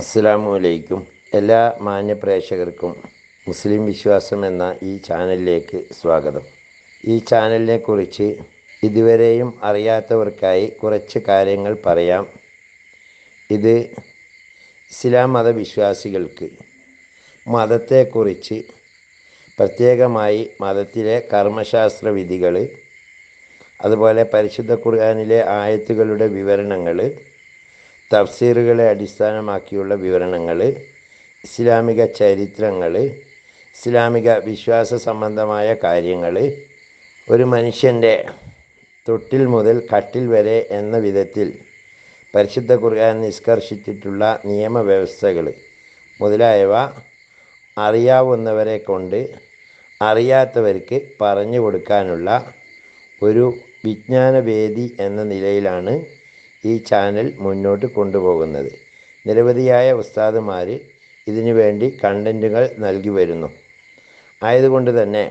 അസ്സലാമു അലൈക്കും. എല്ലാ മാന്യ പ്രേക്ഷകർക്കും മുസ്ലിം വിശ്വാസം എന്ന ഈ ചാനലിലേക്ക് സ്വാഗതം. ഈ ചാനലിനെ കുറിച്ച് ഇതുവരെയും അറിയാത്തവർക്കായി കുറച്ച് കാര്യങ്ങൾ പറയാം. ഇത് ഇസ്ലാം മതവിശ്വാസികൾക്ക് മതത്തെക്കുറിച്ച്, പ്രത്യേകമായി മതത്തിലെ കർമ്മശാസ്ത്ര വിധികൾ, അതുപോലെ പരിശുദ്ധ ഖുർആനിലെ ആയത്തുകളുടെ വിവരണങ്ങൾ, തഫ്സീറുകളെ അടിസ്ഥാനമാക്കിയുള്ള വിവരണങ്ങൾ, ഇസ്ലാമിക ചരിത്രങ്ങൾ, ഇസ്ലാമിക വിശ്വാസ സംബന്ധമായ കാര്യങ്ങൾ, ഒരു മനുഷ്യൻ്റെ തൊട്ടിൽ മുതൽ കട്ടിൽ വരെ എന്ന വിധത്തിൽ പരിശുദ്ധ ഖുർആൻ നിഷ്കർഷിച്ചിട്ടുള്ള നിയമവ്യവസ്ഥകൾ മുതലായവ അറിയാവുന്നവരെ കൊണ്ട് അറിയാത്തവർക്ക് പറഞ്ഞു കൊടുക്കാനുള്ള ഒരു വിജ്ഞാനവേദി എന്ന നിലയിലാണ് ഈ ചാനൽ മുന്നോട്ട് കൊണ്ടുപോകുന്നത്. നിരവധിയായ ഉസ്താദുമാർ ഇതിനു വേണ്ടി കണ്ടൻറ്റുകൾ നൽകി വരുന്നു. ആയതുകൊണ്ട് തന്നെ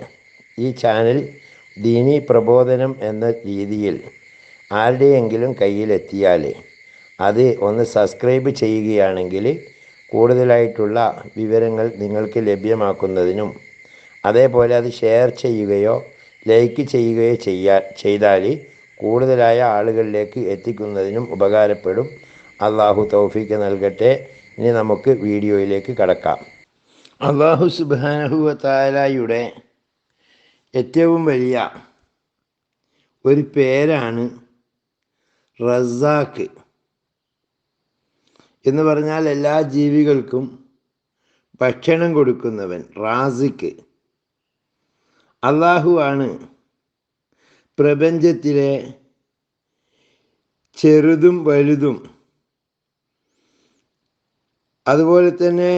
ഈ ചാനൽ ദീനി പ്രബോധനം എന്ന രീതിയിൽ ആരുടെയെങ്കിലും കയ്യിലെത്തിയാൽ അത് ഒന്ന് സബ്സ്ക്രൈബ് ചെയ്യുകയാണെങ്കിൽ കൂടുതലായിട്ടുള്ള വിവരങ്ങൾ നിങ്ങൾക്ക് ലഭ്യമാക്കുന്നതിനും, അതേപോലെ അത് ഷെയർ ചെയ്യുകയോ ലൈക്ക് ചെയ്യുകയോ ചെയ്താൽ കൂടുതലായ ആളുകളിലേക്ക് എത്തിക്കുന്നതിനും ഉപകാരപ്പെടും. അള്ളാഹു തൗഫീക്ക് നൽകട്ടെ. ഇനി നമുക്ക് വീഡിയോയിലേക്ക് കടക്കാം. അള്ളാഹു സുബ്ഹാനഹു വ തആലയുടെ ഏറ്റവും വലിയ ഒരു പേരാണ് റസാഖ് എന്ന് പറഞ്ഞാൽ എല്ലാ ജീവികൾക്കും ഭക്ഷണം കൊടുക്കുന്നവൻ, റാസിഖ്. അള്ളാഹു ആണ് പ്രപഞ്ചത്തിലെ ചെറുതും വലുതും, അതുപോലെ തന്നെ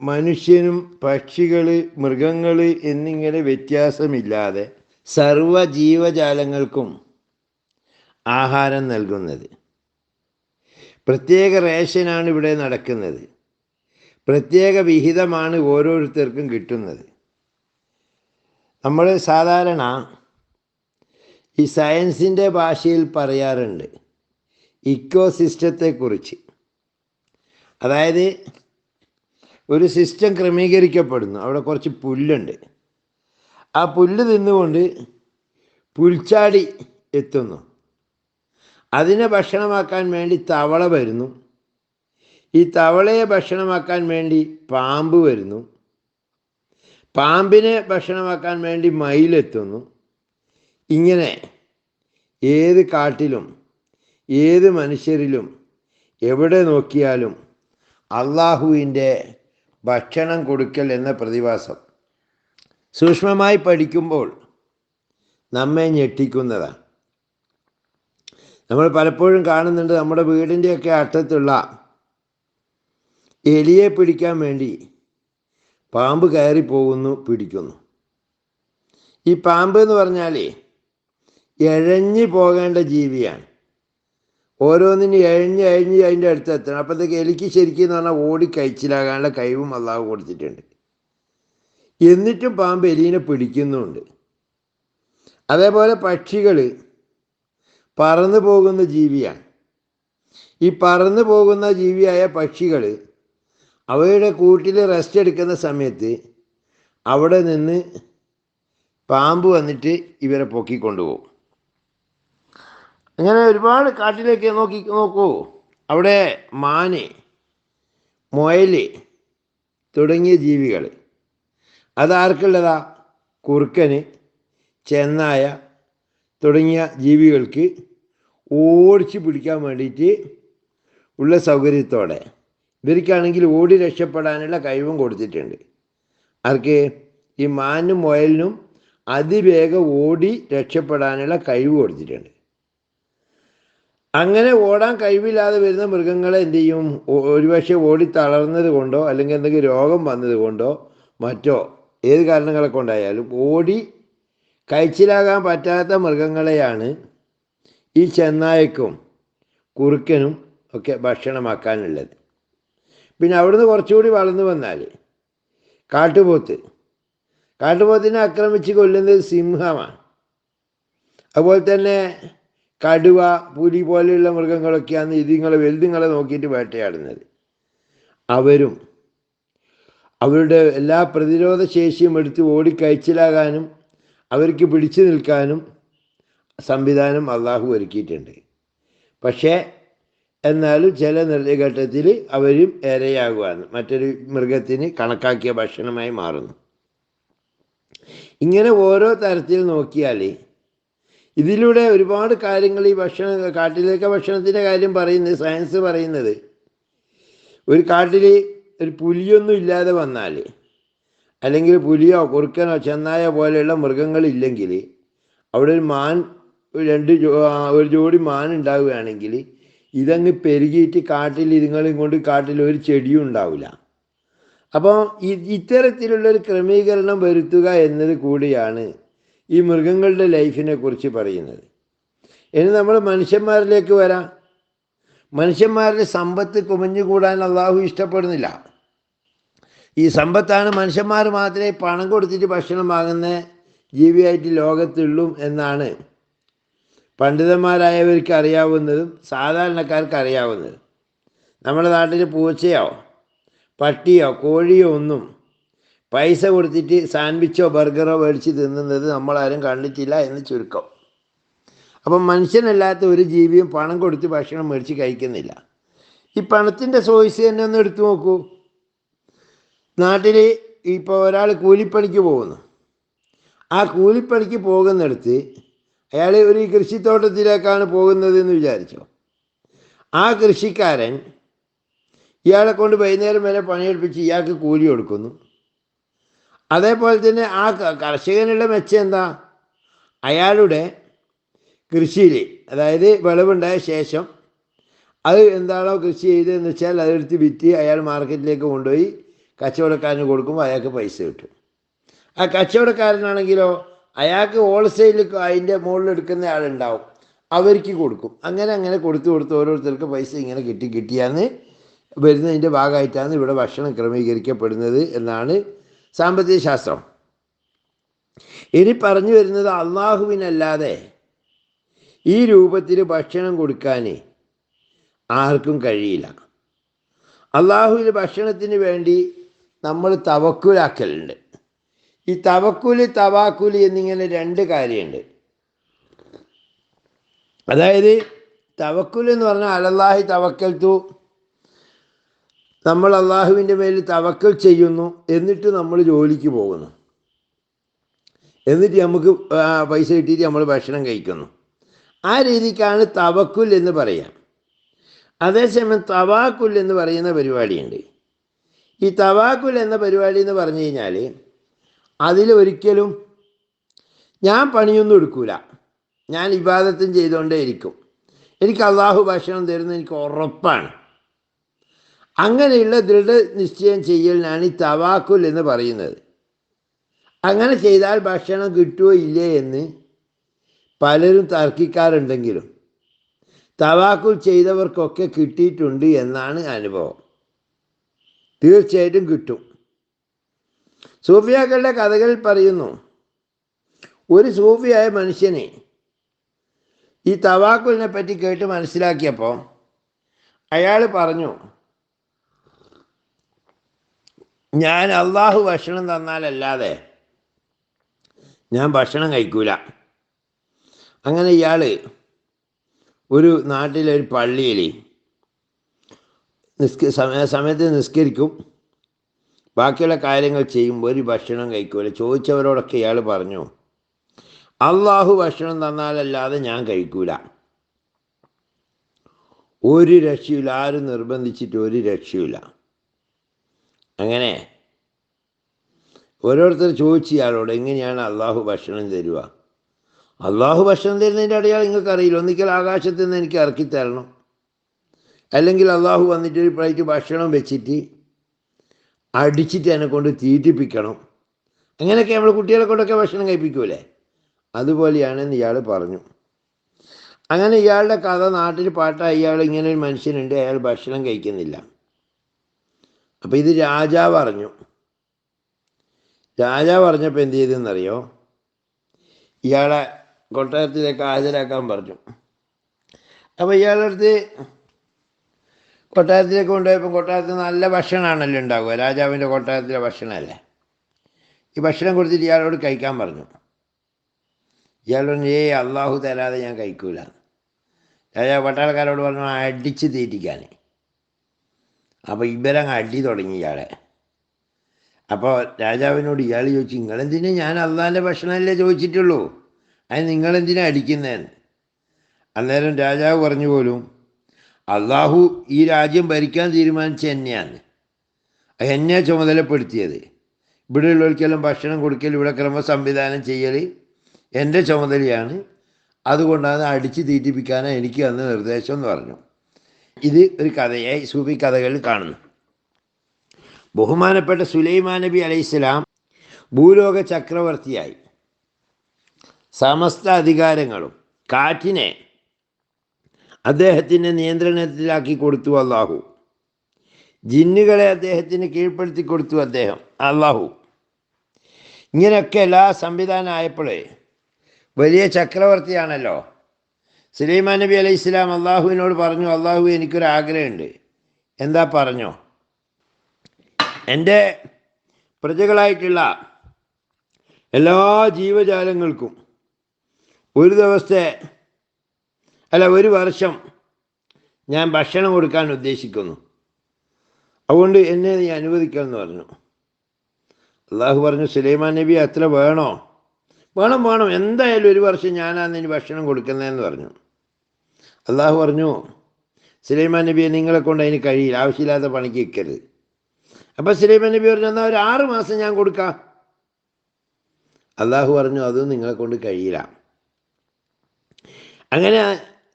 മനുഷ്യനും പക്ഷികൾ, മൃഗങ്ങൾ എന്നിങ്ങനെ വ്യത്യാസമില്ലാതെ സർവ ജീവജാലങ്ങൾക്കും ആഹാരം നൽകുന്നത്. പ്രത്യേക റേഷനാണ് ഇവിടെ നടക്കുന്നത്. പ്രത്യേക വിഹിതമാണ് ഓരോരുത്തർക്കും കിട്ടുന്നത്. നമ്മൾ സാധാരണ ഈ സയൻസിൻ്റെ ഭാഷയിൽ പറയാറുണ്ട് ഇക്കോ സിസ്റ്റത്തെക്കുറിച്ച്. അതായത് ഒരു സിസ്റ്റം ക്രമീകരിക്കപ്പെടുന്നു. അവിടെ കുറച്ച് പുല്ലുണ്ട്. ആ പുല്ല് തിന്നുകൊണ്ട് പുൽച്ചാടി എത്തുന്നു. അതിനെ ഭക്ഷണമാക്കാൻ വേണ്ടി തവള വരുന്നു. ഈ തവളയെ ഭക്ഷണമാക്കാൻ വേണ്ടി പാമ്പ് വരുന്നു. പാമ്പിനെ ഭക്ഷണമാക്കാൻ വേണ്ടി മയിലെത്തുന്നു. ഇങ്ങനെ ഏത് കാട്ടിലും ഏത് മനുഷ്യരിലും എവിടെ നോക്കിയാലും അള്ളാഹുവിൻ്റെ ഭക്ഷണം കൊടുക്കൽ എന്ന പ്രതിഭാസം സൂക്ഷ്മമായി പഠിക്കുമ്പോൾ നമ്മെ ഞെട്ടിക്കുന്നതാണ്. നമ്മൾ പലപ്പോഴും കാണുന്നുണ്ട്, നമ്മുടെ വീടിൻ്റെയൊക്കെ അറ്റത്തുള്ള എലിയെ പിടിക്കാൻ വേണ്ടി പാമ്പ് കയറി പോകുന്നു, പിടിക്കുന്നു. ഈ പാമ്പ് എന്ന് പറഞ്ഞാൽ ഇഴഞ്ഞു പോകേണ്ട ജീവിയാണ്. ഓരോന്നിനും എഴഞ്ഞ് അതിൻ്റെ അടുത്ത് എത്തണം. അപ്പോഴത്തേക്ക് എലിക്ക് ശരിക്കും എന്ന് പറഞ്ഞാൽ ഓടി കഴിച്ചിലാകാനുള്ള കഴിവും അള്ളാഹു കൊടുത്തിട്ടുണ്ട്. എന്നിട്ടും പാമ്പ് എലീനെ പിടിക്കുന്നുമുണ്ട്. അതേപോലെ പക്ഷികൾ പറന്നു പോകുന്ന ജീവിയാണ്. ഈ പറന്നു പോകുന്ന ജീവിയായ പക്ഷികൾ അവയുടെ കൂട്ടിൽ റെസ്റ്റ് എടുക്കുന്ന സമയത്ത് അവിടെ നിന്ന് പാമ്പ് വന്നിട്ട് ഇവരെ പൊക്കിക്കൊണ്ടുപോകും. അങ്ങനെ ഒരുപാട് കാട്ടിലേക്ക് നോക്കൂ. അവിടെ മാന്, മുയൽ തുടങ്ങിയ ജീവികൾ, അതാർക്കുള്ളതാ? കുറുക്കന്, ചെന്നായ തുടങ്ങിയ ജീവികൾക്ക് ഓടിച്ച് പിടിക്കാൻ വേണ്ടിയിട്ട് ഉള്ള സൗകര്യത്തോടെ ഇവർക്കാണെങ്കിൽ ഓടി രക്ഷപ്പെടാനുള്ള കഴിവും കൊടുത്തിട്ടുണ്ട്. ആർക്ക്? ഈ മാനും മുയലിനും അതിവേഗം ഓടി രക്ഷപ്പെടാനുള്ള കഴിവ് കൊടുത്തിട്ടുണ്ട്. അങ്ങനെ ഓടാൻ കഴിവില്ലാതെ വരുന്ന മൃഗങ്ങളെ എന്ത് ചെയ്യും? ഒരുപക്ഷെ ഓടി തളർന്നത് കൊണ്ടോ അല്ലെങ്കിൽ എന്തെങ്കിലും രോഗം വന്നത് കൊണ്ടോ മറ്റോ ഏത് കാരണങ്ങളെ കൊണ്ടായാലും ഓടി കഴിച്ചിലാകാൻ പറ്റാത്ത മൃഗങ്ങളെയാണ് ഈ ചെന്നായക്കും കുറുക്കനും ഒക്കെ ഭക്ഷണമാക്കാനുള്ളത്. പിന്നെ അവിടുന്ന് കുറച്ചുകൂടി വളർന്നു വന്നാൽ കാട്ടുപോത്തിനെ ആക്രമിച്ച് കൊല്ലുന്നത് സിംഹമാണ്. അതുപോലെ തന്നെ കടുവ, പുലി പോലെയുള്ള മൃഗങ്ങളൊക്കെയാണ് വലുതുങ്ങളെ നോക്കിയിട്ട് വേട്ടയാടുന്നത്. അവരും അവരുടെ എല്ലാ പ്രതിരോധ ശേഷിയും എടുത്ത് ഓടിക്കയച്ചിലാകാനും അവർക്ക് പിടിച്ചു നിൽക്കാനും സംവിധാനം അള്ളാഹു ഒരുക്കിയിട്ടുണ്ട്. പക്ഷേ എന്നാലും ചില ഘട്ടത്തിൽ അവരും ഇരയാകുകയാണ്, മറ്റൊരു മൃഗത്തിന് കണക്കാക്കിയ ഭക്ഷണമായി മാറുന്നു. ഇങ്ങനെ ഓരോ തരത്തിൽ നോക്കിയാൽ ഇതിലൂടെ ഒരുപാട് കാര്യങ്ങൾ ഈ കാട്ടിലേക്ക് ഭക്ഷണത്തിൻ്റെ കാര്യം പറയുന്നത്, സയൻസ് പറയുന്നത്, ഒരു കാട്ടിൽ ഒരു പുലിയൊന്നും ഇല്ലാതെ വന്നാൽ, അല്ലെങ്കിൽ പുലിയോ കുറുക്കനോ ചെന്നായോ പോലെയുള്ള മൃഗങ്ങളില്ലെങ്കിൽ അവിടെ ഒരു മാൻ, ഒരു ജോഡി മാൻ ഉണ്ടാവുകയാണെങ്കിൽ ഇതങ്ങ് പെരുകിയിട്ട് കാട്ടിൽ ഇതുങ്ങളെയും കൊണ്ട് കാട്ടിൽ ഒരു ചെടിയും ഉണ്ടാവില്ല. അപ്പോൾ ഇത്തരത്തിലുള്ളൊരു ക്രമീകരണം വരുത്തുക എന്നത് കൂടിയാണ് ഈ മൃഗങ്ങളുടെ ലൈഫിനെ കുറിച്ച് പറയുന്നത്. ഇനി നമ്മൾ മനുഷ്യന്മാരിലേക്ക് വരാം. മനുഷ്യന്മാരുടെ സമ്പത്ത് കുമിഞ്ഞുകൂടാൻ അള്ളാഹു ഇഷ്ടപ്പെടുന്നില്ല. ഈ സമ്പത്താണ് മനുഷ്യന്മാർ മാത്രമേ പണം കൊടുത്തിട്ട് ഭക്ഷണം വാങ്ങുന്ന ജീവിയായിട്ട് ലോകത്തുള്ളൂ എന്നാണ് പണ്ഡിതന്മാരായവർക്ക് അറിയാവുന്നതും സാധാരണക്കാർക്ക് അറിയാവുന്നതും. നമ്മുടെ നാട്ടിൽ പൂച്ചയോ പട്ടിയോ കോഴിയോ ഒന്നും പൈസ കൊടുത്തിട്ട് സാൻഡ്വിച്ചോ ബർഗറോ മേടിച്ച് തിന്നുന്നത് നമ്മളാരും കണ്ടിട്ടില്ല എന്ന് ചുരുക്കം. അപ്പം മനുഷ്യനല്ലാത്ത ഒരു ജീവിയും പണം കൊടുത്ത് ഭക്ഷണം മേടിച്ച് കഴിക്കുന്നില്ല. ഈ പണത്തിൻ്റെ സോഴ്സ് തന്നെ ഒന്ന് എടുത്തു നോക്കൂ. നാട്ടിൽ ഇപ്പോൾ ഒരാൾ കൂലിപ്പണിക്ക് പോകുന്നു. ആ കൂലിപ്പണിക്ക് പോകുന്നിടത്ത് അയാൾ ഒരു കൃഷിത്തോട്ടത്തിലേക്കാണ് പോകുന്നതെന്ന് വിചാരിച്ചോ. ആ കൃഷിക്കാരൻ ഇയാളെ കൊണ്ട് വൈകുന്നേരം വരെ പണിയെടുപ്പിച്ച് ഇയാൾക്ക് കൂലി കൊടുക്കുന്നു. അതേപോലെ തന്നെ ആ കർഷകനുള്ള മെച്ചം എന്താ? അയാളുടെ കൃഷിയിൽ, അതായത് വിളവുണ്ടായ ശേഷം അത് എന്താണോ കൃഷി ചെയ്തതെന്ന് വെച്ചാൽ അതെടുത്ത് വിറ്റ് അയാൾ മാർക്കറ്റിലേക്ക് കൊണ്ടുപോയി കച്ചവടക്കാരന് കൊടുക്കുമ്പോൾ അയാൾക്ക് പൈസ കിട്ടും. ആ കച്ചവടക്കാരനാണെങ്കിലോ അയാൾക്ക് ഹോൾസെയിൽ അതിൻ്റെ മുകളിൽ എടുക്കുന്ന ആളുണ്ടാവും, അവർക്ക് കൊടുക്കും. അങ്ങനെ അങ്ങനെ കൊടുത്ത് ഓരോരുത്തർക്ക് പൈസ ഇങ്ങനെ കിട്ടിയാന്ന് വരുന്നതിൻ്റെ ഭാഗമായിട്ടാണ് ഇവിടെ ഭക്ഷണം ക്രമീകരിക്കപ്പെടുന്നത് എന്നാണ് സാമ്പത്തിക ശാസ്ത്രം. ഇനി പറഞ്ഞു വരുന്നത്, അള്ളാഹുവിനല്ലാതെ ഈ രൂപത്തിൽ ഭക്ഷണം കൊടുക്കാൻ ആർക്കും കഴിയില്ല. അള്ളാഹുവിൽ ഭക്ഷണത്തിന് വേണ്ടി നമ്മൾ തവക്കുലാക്കലുണ്ട്. ഈ തവക്കുല് തവാക്കുല് എന്നിങ്ങനെ രണ്ട് കാര്യമുണ്ട്. അതായത് തവക്കുൽ എന്ന് പറഞ്ഞാൽ അലല്ലാഹി തവക്കൽത്തു, നമ്മൾ അള്ളാഹുവിൻ്റെ മേലിൽ തവക്കൽ ചെയ്യുന്നു, എന്നിട്ട് നമ്മൾ ജോലിക്ക് പോകുന്നു, എന്നിട്ട് നമുക്ക് പൈസ കിട്ടിയിട്ട് നമ്മൾ ഭക്ഷണം കഴിക്കുന്നു. ആ രീതിക്കാണ് തവക്കുൽ എന്ന് പറയാം. അതേസമയം തവാക്കുൽ എന്ന് പറയുന്ന പരിപാടിയുണ്ട്. ഈ തവാക്കുൽ എന്ന പരിപാടി എന്ന് പറഞ്ഞു കഴിഞ്ഞാൽ അതിലൊരിക്കലും ഞാൻ പണിയൊന്നും എടുക്കൂല, ഞാൻ ഇബാദത്തും ചെയ്തുകൊണ്ടേ ഇരിക്കും, എനിക്ക് അള്ളാഹു ഭക്ഷണം തരുന്നത് എനിക്ക് ഉറപ്പാണ്. അങ്ങനെയുള്ള ദൃഢനിശ്ചയം ചെയ്യലിനാണ് ഈ തവാക്കുൽ എന്ന് പറയുന്നത്. അങ്ങനെ ചെയ്താൽ ഭക്ഷണം കിട്ടുമോ ഇല്ലേ എന്ന് പലരും തർക്കിക്കാറുണ്ടെങ്കിലും തവാക്കുൽ ചെയ്തവർക്കൊക്കെ കിട്ടിയിട്ടുണ്ട് എന്നാണ് അനുഭവം. തീർച്ചയായിട്ടും കിട്ടും. സൂഫിയാക്കളുടെ കഥകളിൽ പറയുന്നു, ഒരു സൂഫിയായ മനുഷ്യനെ ഈ തവാക്കുലിനെ പറ്റി കേട്ട് മനസ്സിലാക്കിയപ്പോൾ അയാൾ പറഞ്ഞു, ഞാൻ അള്ളാഹു ഭക്ഷണം തന്നാലല്ലാതെ ഞാൻ ഭക്ഷണം കഴിക്കൂല. അങ്ങനെ ഇയാൾ ഒരു നാട്ടിലൊരു പള്ളിയിൽ സമയത്ത് നിസ്കരിക്കും, ബാക്കിയുള്ള കാര്യങ്ങൾ ചെയ്യുമ്പോൾ ഒരു ഭക്ഷണം കഴിക്കൂല. ചോദിച്ചവരോടൊക്കെ ഇയാൾ പറഞ്ഞു, അള്ളാഹു ഭക്ഷണം തന്നാലല്ലാതെ ഞാൻ കഴിക്കൂല. ഒരു രക്ഷയില്ല, ആരും നിർബന്ധിച്ചിട്ട് ഒരു രക്ഷയില്ല. അങ്ങനെ ഓരോരുത്തർ ചോദിച്ചു ഇയാളോട്, എങ്ങനെയാണ് അള്ളാഹു ഭക്ഷണം തരുക? അള്ളാഹു ഭക്ഷണം തരുന്നതിൻ്റെ അടയാളം നിങ്ങൾക്ക് അറിയില്ല. ഒന്നിക്കൽ ആകാശത്ത് നിന്ന് എനിക്ക് ഇറക്കി തരണം, അല്ലെങ്കിൽ അള്ളാഹു വന്നിട്ട് ഒരു പ്ലേറ്റ് ഭക്ഷണം വെച്ചിട്ട് അടിച്ചിട്ട് എന്നെ കൊണ്ട് തീറ്റിപ്പിക്കണം. അങ്ങനെയൊക്കെ നമ്മൾ കുട്ടികളെ കൊണ്ടൊക്കെ ഭക്ഷണം കഴിപ്പിക്കൂലേ, അതുപോലെയാണെന്ന് ഇയാൾ പറഞ്ഞു. അങ്ങനെ ഇയാളുടെ കഥ നാട്ടിൽ പാട്ടായി. ഇയാൾ ഇങ്ങനെ ഒരു മനുഷ്യനുണ്ട്, അയാൾ ഭക്ഷണം കഴിക്കുന്നില്ല. അപ്പോൾ ഇത് രാജാവ് അറിഞ്ഞു. രാജാവ് അറിഞ്ഞപ്പോൾ എന്ത് ചെയ്തെന്നറിയോ? ഇയാളെ കൊട്ടാരത്തിലേക്ക് ഹാജരാക്കാൻ പറഞ്ഞു. അപ്പോൾ ഇയാളുടെ അടുത്ത് കൊട്ടാരത്തിലേക്ക് കൊണ്ടുപോയപ്പോൾ കൊട്ടാരത്തിൽ നല്ല ഭക്ഷണമാണല്ലോ ഉണ്ടാവുക, രാജാവിൻ്റെ കൊട്ടാരത്തിലെ ഭക്ഷണമല്ലേ. ഈ ഭക്ഷണം കൊടുത്തിട്ട് ഇയാളോട് കഴിക്കാൻ പറഞ്ഞു. ഇയാൾ പറഞ്ഞു, അള്ളാഹു തരാതെ ഞാൻ കഴിക്കൂല. രാജാവ് പട്ടാളക്കാരോട് പറഞ്ഞു അടിച്ച് തീറ്റിക്കാൻ. അപ്പോൾ ഇവരങ്ങ് അടി തുടങ്ങി ഇയാളെ. അപ്പോൾ രാജാവിനോട് ഇയാൾ ചോദിച്ചു, നിങ്ങളെന്തിനാ, ഞാൻ അള്ളാഹിൻ്റെ ഭക്ഷണമല്ലേ ചോദിച്ചിട്ടുള്ളൂ, അത് നിങ്ങളെന്തിനാ അടിക്കുന്നതെന്ന്. അന്നേരം രാജാവ് പറഞ്ഞു പോലും, അള്ളാഹു ഈ രാജ്യം ഭരിക്കാൻ തീരുമാനിച്ച എന്നെയാണ്, എന്നെ ചുമതലപ്പെടുത്തിയത്. ഇവിടെയുള്ളവർക്കെല്ലാം ഭക്ഷണം കൊടുക്കൽ, ഇവിടെ ക്രമ സംവിധാനം ചെയ്യൽ എൻ്റെ ചുമതലയാണ്. അതുകൊണ്ടാണ് അടിച്ച് തീറ്റിപ്പിക്കാനാണ് എനിക്ക് അന്ന് നിർദ്ദേശം എന്ന് പറഞ്ഞു. ഇത് ഒരു കഥയായി സൂഫി കഥകളിൽ കാണുന്നു. ബഹുമാനപ്പെട്ട സുലൈമാൻ നബി അലൈഹിസ്സലാം ഭൂലോക ചക്രവർത്തിയായി. സമസ്ത അധികാരങ്ങളും കാറ്റിനെ അദ്ദേഹത്തിൻ്റെ നിയന്ത്രണത്തിലാക്കി കൊടുത്തു അള്ളാഹു. ജിന്നുകളെ അദ്ദേഹത്തിന് കീഴ്പ്പെടുത്തി കൊടുത്തു അള്ളാഹു. ഇങ്ങനെയൊക്കെ എല്ലാ സംവിധാനം ആയപ്പോഴേ വലിയ ചക്രവർത്തിയാണല്ലോ. സുലൈമാൻ നബി അലൈഹി ഇസ്ലാം അള്ളാഹുവിനോട് പറഞ്ഞു, അള്ളാഹു എനിക്കൊരാഗ്രഹമുണ്ട്. എന്താ പറഞ്ഞോ, എൻ്റെ പ്രജകളായിട്ടുള്ള എല്ലാ ജീവജാലങ്ങൾക്കും ഒരു വർഷം ഞാൻ ഭക്ഷണം കൊടുക്കാൻ ഉദ്ദേശിക്കുന്നു. അതുകൊണ്ട് എന്നെ നീ അനുവദിക്കണമെന്ന് പറഞ്ഞു. അള്ളാഹു പറഞ്ഞു, സുലൈമാൻ നബി അത്ര വേണോ? വേണം, എന്തായാലും ഒരു വർഷം ഞാനാണ് ഇനി ഭക്ഷണം കൊടുക്കുന്നതെന്ന് പറഞ്ഞു. അള്ളാഹു പറഞ്ഞു, സുലൈമാൻ നബിയെ നിങ്ങളെ കൊണ്ട് അതിന് കഴിയില്ല, ആവശ്യമില്ലാത്ത പണിക്ക് വെക്കരുത്. അപ്പം സുലൈമാൻ നബി പറഞ്ഞു, എന്നാൽ ഒരു 6 മാസം ഞാൻ കൊടുക്കാം. അള്ളാഹു പറഞ്ഞു, അതും നിങ്ങളെ കൊണ്ട് കഴിയില്ല. അങ്ങനെ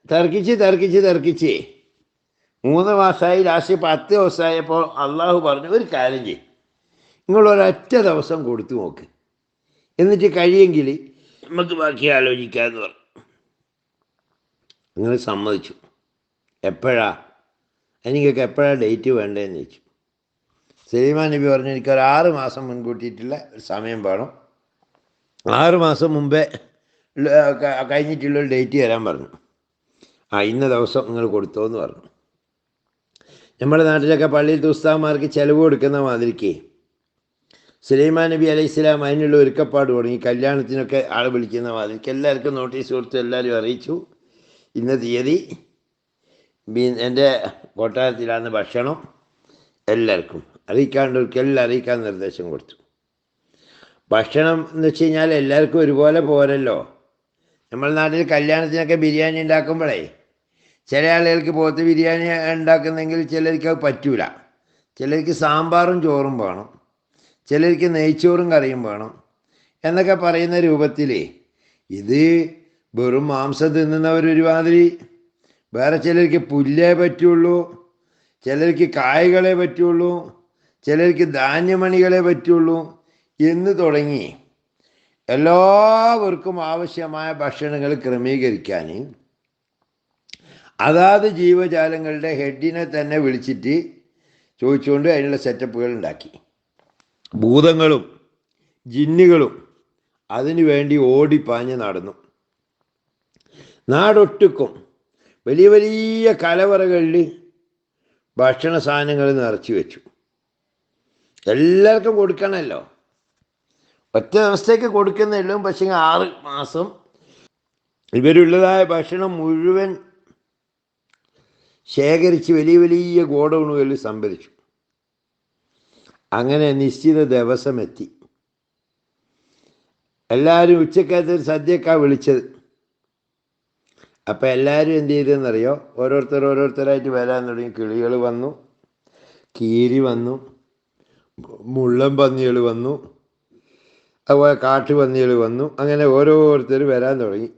തർക്കിച്ച് 3 മാസമായി. ലാസ്റ്റ് 10 ദിവസമായപ്പോൾ അള്ളാഹു പറഞ്ഞു, ഒരു കാര്യം ചെയ്യും, നിങ്ങളൊരൊറ്റ ദിവസം കൊടുത്തു നോക്ക്, എന്നിട്ട് കഴിയെങ്കിൽ നമുക്ക് ബാക്കി ആലോചിക്കാമെന്ന് പറഞ്ഞു. അങ്ങനെ സമ്മതിച്ചു. എനിക്കൊക്കെ എപ്പോഴാണ് ഡേറ്റ് വേണ്ടതെന്ന് ചോദിച്ചു. സുലൈമാൻ നബി പറഞ്ഞു, എനിക്കൊരു 6 മാസം മുൻകൂട്ടിയിട്ടുള്ള ഒരു സമയം വേണം, 6 മാസം മുമ്പേ കഴിഞ്ഞിട്ടുള്ളൊരു ഡേറ്റ് തരാൻ പറഞ്ഞു. ഇന്ന ദിവസം നിങ്ങൾ കൊടുത്തോ എന്ന് പറഞ്ഞു. നമ്മുടെ നാട്ടിലൊക്കെ പള്ളിയിൽ ഉസ്താദുമാർക്ക് ചിലവ് കൊടുക്കുന്ന മാതിരിക്ക് സുലൈമാൻ നബി അലൈഹി സ്വലാം അതിനുള്ള ഒരുക്കപ്പാട് തുടങ്ങി. കല്യാണത്തിനൊക്കെ ആൾ വിളിക്കുന്ന മാതിരിക്ക് എല്ലാവർക്കും നോട്ടീസ് കൊടുത്തു, എല്ലാവരും അറിയിച്ചു, ഇന്ന തീയതി എൻ്റെ കൊട്ടാരത്തിലാണ് ഭക്ഷണം, എല്ലാവർക്കും അറിയിക്കാണ്ടവർക്കെല്ലാം അറിയിക്കാൻ നിർദ്ദേശം കൊടുത്തു. ഭക്ഷണം എന്ന് വെച്ച് കഴിഞ്ഞാൽ എല്ലാവർക്കും ഒരുപോലെ പോരല്ലോ. നമ്മുടെ നാട്ടിൽ കല്യാണത്തിനൊക്കെ ബിരിയാണി ഉണ്ടാക്കുമ്പോഴേ ചില ആളുകൾക്ക് പോത്ത് ബിരിയാണി ഉണ്ടാക്കുന്നെങ്കിൽ ചിലർക്ക് അത് പറ്റൂല. ചിലർക്ക് സാമ്പാറും ചോറും വേണം, ചിലർക്ക് നെയ്ച്ചോറും കറിയും വേണം എന്നൊക്കെ പറയുന്ന രൂപത്തിൽ ഇത് വെറും മാംസം തിന്നുന്നവരൊരുമാതിരി, വേറെ ചിലർക്ക് പുല്ലേ പറ്റുള്ളൂ, ചിലർക്ക് കായകളെ പറ്റുള്ളൂ, ചിലർക്ക് ധാന്യമണികളെ പറ്റുള്ളൂ എന്ന് തുടങ്ങി എല്ലാവർക്കും ആവശ്യമായ ഭക്ഷണങ്ങൾ ക്രമീകരിക്കാൻ അതാത് ജീവജാലങ്ങളുടെ ഹെഡിനെ തന്നെ വിളിച്ചിട്ട് ചോദിച്ചുകൊണ്ട് അതിനുള്ള സെറ്റപ്പുകൾ ഉണ്ടാക്കി. ഭൂതങ്ങളും ജിന്നുകളും അതിനു വേണ്ടി ഓടിപ്പാഞ്ഞ് നടന്നു. നാടൊട്ടുക്കും വലിയ വലിയ കലവറകളിൽ ഭക്ഷണ സാധനങ്ങൾ നിറച്ചു വെച്ചു. എല്ലാവർക്കും കൊടുക്കണമല്ലോ, ഒറ്റ ദിവസത്തേക്ക് കൊടുക്കുന്നില്ലും. പക്ഷേ 6 മാസം ഇവരുള്ളതായ ഭക്ഷണം മുഴുവൻ ശേഖരിച്ച് വലിയ വലിയ ഗോഡൗണുകളിൽ സംഭരിച്ചു. അങ്ങനെ നിശ്ചിത ദിവസം എത്തി. എല്ലാവരും ഉച്ചക്കകത്ത് സദ്യക്കാണ് വിളിച്ചത്. അപ്പം എല്ലാവരും എന്ത് ചെയ്തെന്നറിയോ, ഓരോരുത്തരായിട്ട് വരാൻ തുടങ്ങി. കിളികൾ വന്നു, കീരി വന്നു, മുള്ളൻ പന്നികൾ വന്നു, അതുപോലെ കാട്ടുപന്നികൾ വന്നു. അങ്ങനെ ഓരോരുത്തർ വരാൻ തുടങ്ങി.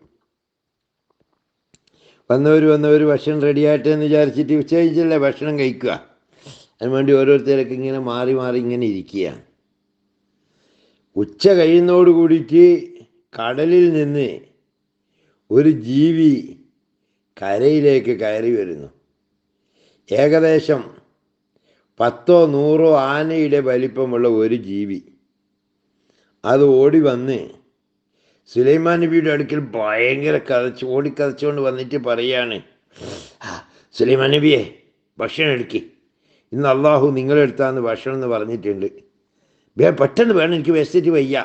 വന്നവർ ഭക്ഷണം റെഡിയായിട്ട് എന്ന് വിചാരിച്ചിട്ട് ഉച്ച കഴിഞ്ഞല്ലേ ഭക്ഷണം കഴിക്കുക. അതിനുവേണ്ടി ഓരോരുത്തരൊക്കെ ഇങ്ങനെ മാറി ഇങ്ങനെ ഇരിക്കുകയാണ്. ഉച്ച കഴിയുന്നതോട് കൂടിയിട്ട് കടലിൽ നിന്ന് ഒരു ജീവി കരയിലേക്ക് കയറി വരുന്നു. ഏകദേശം 10 or 100 ആനയുടെ വലിപ്പമുള്ള ഒരു ജീവി. അത് ഓടി വന്ന് സുലൈമാൻ നബിയുടെ അടുക്കൽ ഭയങ്കര ഓടിക്കതച്ചുകൊണ്ട് വന്നിട്ട് പറയാണ്, സുലൈമാൻ നബിയെ, ഭക്ഷണം എടുക്കി, ഇന്ന് അള്ളാഹു നിങ്ങളെടുത്താന്ന് ഭക്ഷണം എന്ന് പറഞ്ഞിട്ടുണ്ട്, പെട്ടെന്ന് വേണം, എനിക്ക് വിശന്നിട്ട് വയ്യ.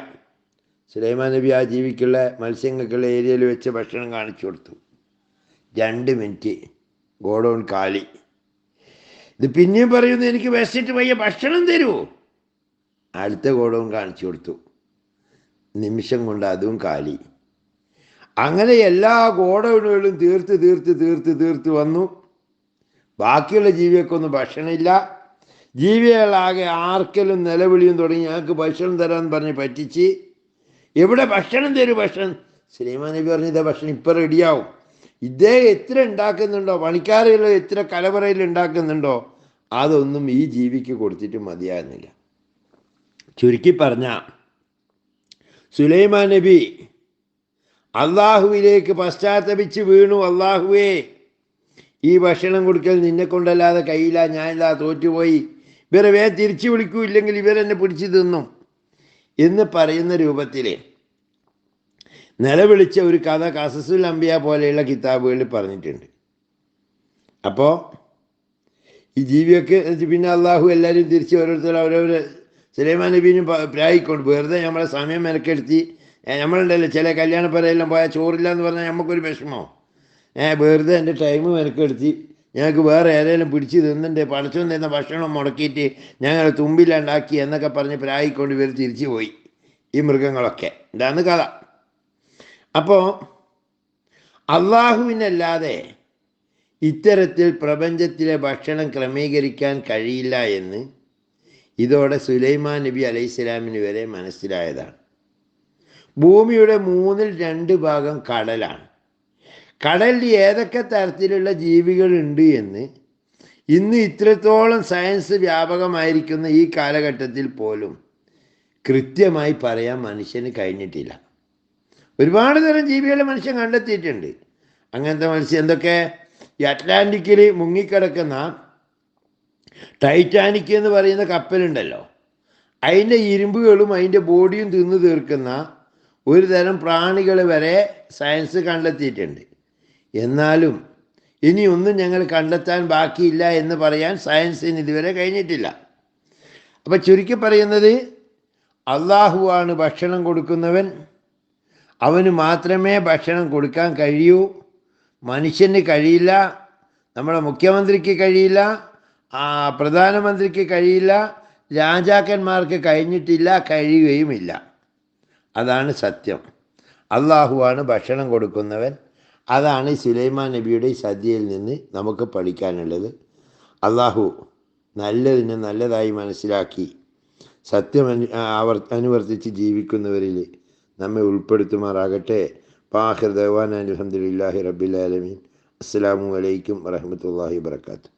സുലൈമാൻ നബി ആ ജീവിക്കുള്ള മത്സ്യങ്ങൾക്കുള്ള ഏരിയയിൽ വെച്ച് ഭക്ഷണം കാണിച്ചു കൊടുത്തു. 2 മിനിറ്റ് ഗോഡൗൺ കാലി. ഇത് പിന്നെയും പറയുന്നു, എനിക്ക് വിശന്നിട്ട് വയ്യ, ഭക്ഷണം തരുമോ? അടുത്ത ഗോഡൗൺ കാണിച്ചു കൊടുത്തു. നിമിഷം കൊണ്ട് അതും കാലി. അങ്ങനെ എല്ലാ ഗോഡൗണുകളും തീർത്ത് വന്നു. ബാക്കിയുള്ള ജീവികൾക്കൊന്നും ഭക്ഷണമില്ല. ജീവികളാകെ ആർക്കലും നിലവിളിയും തുടങ്ങി, ഞങ്ങൾക്ക് ഭക്ഷണം തരാമെന്ന് പറഞ്ഞ് പറ്റിച്ച്. എവിടെ ഭക്ഷണം തരൂ, ഭക്ഷണം? സുലൈമാൻ നബി പറഞ്ഞു, ഇതാ ഭക്ഷണം ഇപ്പം റെഡിയാവും. ഇദ്ദേഹം എത്ര ഉണ്ടാക്കുന്നുണ്ടോ, പണിക്കാരുകൾ എത്ര കലവറയിൽ ഉണ്ടാക്കുന്നുണ്ടോ, അതൊന്നും ഈ ജീവിക്ക് കൊടുത്തിട്ട് മതിയാകുന്നില്ല. ചുരുക്കി പറഞ്ഞ, സുലൈമാൻ നബി അള്ളാഹുവിലേക്ക് പശ്ചാത്തപിച്ച് വീണു. അള്ളാഹുവേ, ഈ ഭക്ഷണം കൊടുക്കൽ നിന്നെ കൊണ്ടല്ലാതെ കയ്യില്ല, ഞാനില്ല, തോറ്റുപോയി, ഇവരെ തിരിച്ചു വിളിക്കൂ, ഇല്ലെങ്കിൽ ഇവരെന്നെ പിടിച്ചു തിന്നും എന്ന് പറയുന്ന രൂപത്തിൽ നിലവിളിച്ച ഒരു കഥ ഖസസുൽ അംബിയ പോലെയുള്ള കിതാബുകളിൽ പറഞ്ഞിട്ടുണ്ട്. അപ്പോൾ ഈ ജീവിയൊക്കെ പിന്നെ അള്ളാഹു എല്ലാവരും തിരിച്ച് ഓരോരുത്തരും അവരവർ സുലൈമാൻ നബീനും പ്രായിക്കൊണ്ട് വെറുതെ നമ്മളെ സമയം മെനക്കെടുത്തി. നമ്മളുണ്ടല്ലോ ചില കല്യാണ പരയെല്ലാം പോയാൽ ചോറില്ല എന്ന് പറഞ്ഞാൽ നമുക്കൊരു വിഷമോ, വെറുതെ എൻ്റെ ടൈം മെനക്കെടുത്തി ഞങ്ങൾക്ക് വേറെ ഏതെങ്കിലും പിടിച്ച് തിന്നിൻ്റെ പടച്ചോൻ തരുന്ന ഭക്ഷണം മുടക്കിയിട്ട് ഞങ്ങൾ തുമ്പില്ലാണ്ടാക്കി എന്നൊക്കെ പറഞ്ഞ് പ്രായിക്കൊണ്ട് ഇവർ തിരിച്ചു പോയി, ഈ മൃഗങ്ങളൊക്കെ. ഇതാണ് കഥ. അപ്പോൾ അള്ളാഹുവിനല്ലാതെ ഇത്തരത്തിൽ പ്രപഞ്ചത്തിലെ ഭക്ഷണം ക്രമീകരിക്കാൻ കഴിയില്ല എന്ന് ഇതോടെ സുലൈമാൻ നബി അലൈഹിസ്സലാമിന് വരെ മനസ്സിലായതാണ്. ഭൂമിയുടെ 2/3 ഭാഗം കടലാണ്. കടലിൽ ഏതൊക്കെ തരത്തിലുള്ള ജീവികളുണ്ട് എന്ന് ഇന്ന് ഇത്രത്തോളം സയൻസ് വ്യാപകമായിരിക്കുന്ന ഈ കാലഘട്ടത്തിൽ പോലും കൃത്യമായി പറയാൻ മനുഷ്യന് കഴിഞ്ഞിട്ടില്ല. ഒരുപാട് തരം ജീവികളെ മനുഷ്യൻ കണ്ടെത്തിയിട്ടുണ്ട്. അങ്ങനത്തെ മത്സ്യം എന്തൊക്കെ? ഈ അറ്റ്ലാന്റിക്കിൽ മുങ്ങിക്കിടക്കുന്ന ടൈറ്റാനിക് എന്ന് പറയുന്ന കപ്പലുണ്ടല്ലോ, അതിൻ്റെ ഇരുമ്പുകളും അതിൻ്റെ ബോഡിയും തിന്നു തീർക്കുന്ന ഒരു തരം പ്രാണികൾ വരെ സയൻസ് കണ്ടെത്തിയിട്ടുണ്ട്. എന്നാലും ഇനിയൊന്നും ഞങ്ങൾ കണ്ടെത്താൻ ബാക്കിയില്ല എന്ന് പറയാൻ സയൻസിന് ഇതുവരെ കഴിഞ്ഞിട്ടില്ല. അപ്പം ചുരുക്കി പറയുന്നത്, അള്ളാഹുവാണ് ഭക്ഷണം കൊടുക്കുന്നവൻ. അവന് മാത്രമേ ഭക്ഷണം കൊടുക്കാൻ കഴിയൂ. മനുഷ്യന് കഴിയില്ല, നമ്മുടെ മുഖ്യമന്ത്രിക്ക് കഴിയില്ല, പ്രധാനമന്ത്രിക്ക് കഴിയില്ല, രാജാക്കന്മാർക്ക് കഴിഞ്ഞിട്ടില്ല, കഴിയുകയുമില്ല. അതാണ് സത്യം. അള്ളാഹുവാണ് ഭക്ഷണം കൊടുക്കുന്നവൻ. അതാണ് സുലൈമാൻ നബിയുടെ സദ്യയിൽ നിന്ന് നമുക്ക് പഠിക്കാനുള്ളത്. അള്ളാഹു നല്ലതിനെ നല്ലതായി മനസ്സിലാക്കി സത്യം അനുവർത്തിച്ച് ജീവിക്കുന്നവരിൽ നമ്മെ ഉൾപ്പെടുത്തുമാറാകട്ടെ. പാഹിർ ദവാന അൽഹംദുലില്ലാഹി റബ്ബിൽ ആലമീൻ. അസ്സലാമു അലൈക്കും വറഹ്മത്തുള്ളാഹി വബറകാതുഹു.